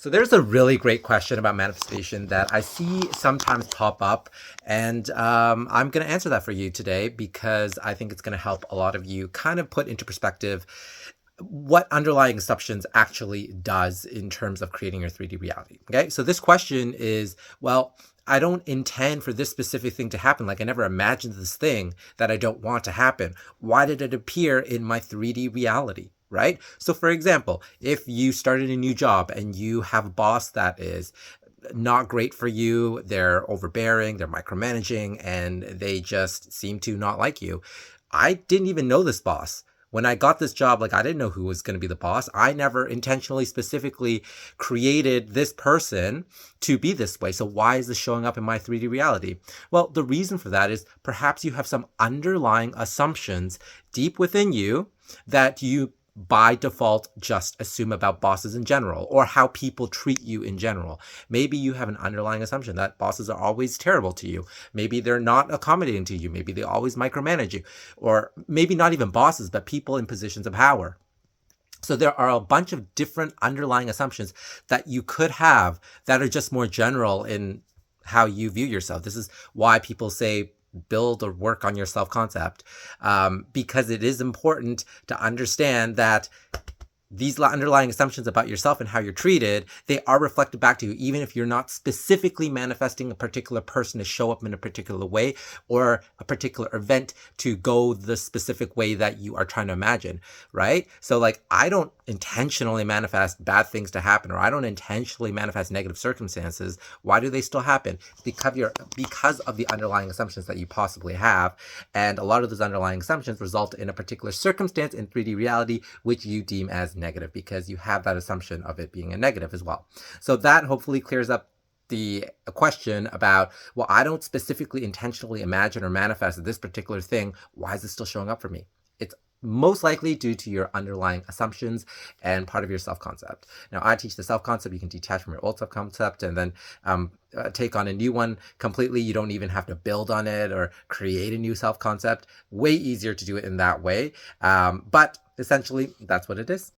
So there's a really great question about manifestation that I see sometimes pop up, and I'm going to answer that for you today because I think it's going to help a lot of you kind of put into perspective what underlying assumptions actually does in terms of creating your 3D reality. Okay, so this question is, well, I don't intend for this specific thing to happen. Like I never imagined this thing that I don't want to happen. Why did it appear in my 3D reality? Right? So, for example, if you started a new job and you have a boss that is not great for you, they're overbearing, they're micromanaging, and they just seem to not like you. I didn't even know this boss. When I got this job, like I didn't know who was going to be the boss. I never intentionally, specifically created this person to be this way. So why is this showing up in my 3D reality? Well, the reason for that is perhaps you have some underlying assumptions deep within you that you by default just assume about bosses in general or how people treat you in general. Maybe you have an underlying assumption that bosses are always terrible to you. Maybe they're not accommodating to you. Maybe they always micromanage you. Or maybe not even bosses, but people in positions of power. So there are a bunch of different underlying assumptions that you could have that are just more general in how you view yourself. This is why people say build or work on your self-concept, because it is important to understand that these underlying assumptions about yourself and how you're treated, they are reflected back to you, even if you're not specifically manifesting a particular person to show up in a particular way or a particular event to go the specific way that you are trying to imagine, right? So like, I don't intentionally manifest bad things to happen, or I don't intentionally manifest negative circumstances. Why do they still happen? Because of the underlying assumptions that you possibly have. And a lot of those underlying assumptions result in a particular circumstance in 3D reality, which you deem as negative because you have that assumption of it being a negative as well. So that hopefully clears up the question about, well, I don't specifically intentionally imagine or manifest this particular thing. Why is this still showing up for me? It's most likely due to your underlying assumptions and part of your self-concept. Now, I teach the self-concept. You can detach from your old self-concept and then take on a new one completely. You don't even have to build on it or create a new self-concept. Way easier to do it in that way. But essentially, that's what it is.